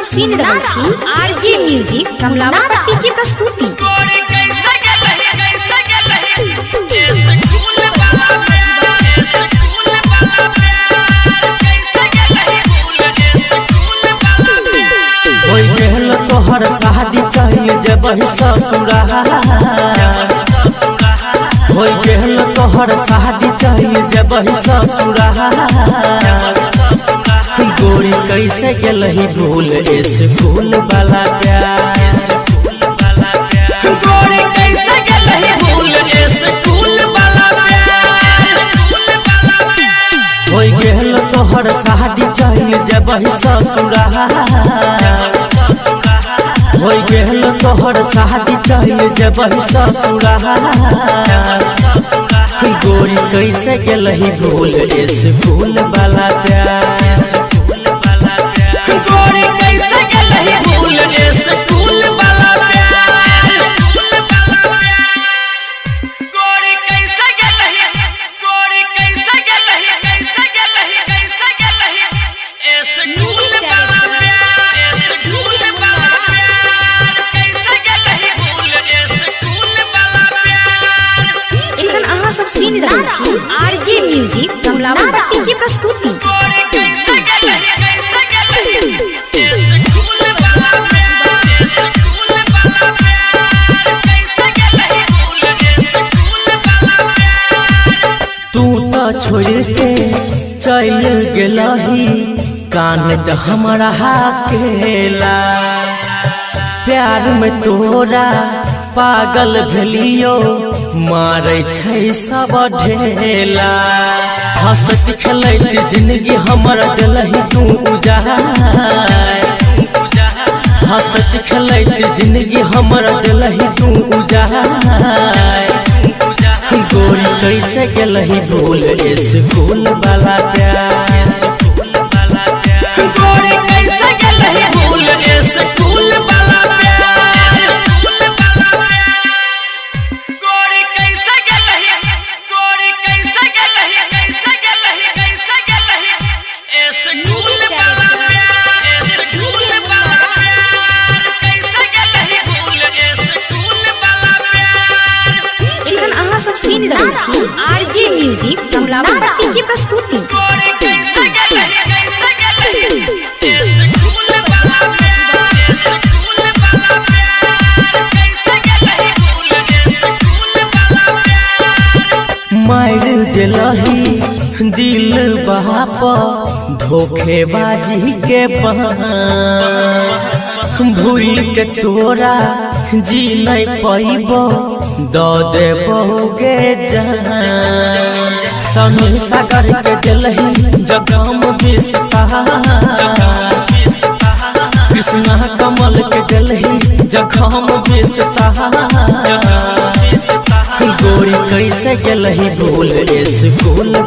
सुन रहल छी आरजे म्यूजिक कमलापट्टी की प्रस्तुति। तोहर शादी चाहिए जब ससुराल हो गेल, तोहर शादी चाहिए जब ससुराल। गोरी कैसे गेलही भूल स्कूल वाला प्यार, गोरी कैसे गेलही भूल स्कूल वाला प्यार। हो गेल तोहर शादी चाहिए जब ससुराल हो गेल, तोहर शादी चाहिए जब ससुराल। गोरी कैसे गेलही भूल स्कूल वाला प्यार, गोरी कैसे गेलही भूल स्कूल वाला प्यार। गोरी कैसे गेलही, गोरी कैसे गेलही, कैसे गेलही, कैसे गेलही स्कूल वाला प्यार, स्कूल वाला प्यार। कैसे गेलही भूल स्कूल वाला प्यार। एखन अहाँ सब सुन रहल छी आरजे म्यूजिक कमलापट्टी की प्रस्तुति। तू तो छोड़ के चल गेलही कान त हमारा हाकेला, प्यार में तोरा पागल भेलियो मारे छै सब ढेला। हंसत खेलैत जिंदगी हमर दिलही तू उजाय, हंसत खेलैत जिंदगी हमर दिलही तू उजाय। गोरी कैसे गेलही भूल स्कूल वाला प्यार, गोरी कैसे गेलही भूल स्कूल वाला प्यार। गोरी कैसे गेलही, गोरी कैसे गेलही, कैसे गेलही, कैसे गेलही स्कूल वाला प्यार, स्कूल वाला प्यार। कैसे गेलही भूल स्कूल वाला प्यार। एखन अहाँ सब सुन रहल छी आरजे म्यूजिक कमलापट्टी की प्रस्तुति। मार दिलही दिल बाप धोखेबाजी के बहाना, भूल के तोरा जी नहीं पैबो दो देबोगे जान। समी सागर के दिलही जगम कृष्णा कमल के दिलही जखम गोरी कैसे गेलही भूल स्कूल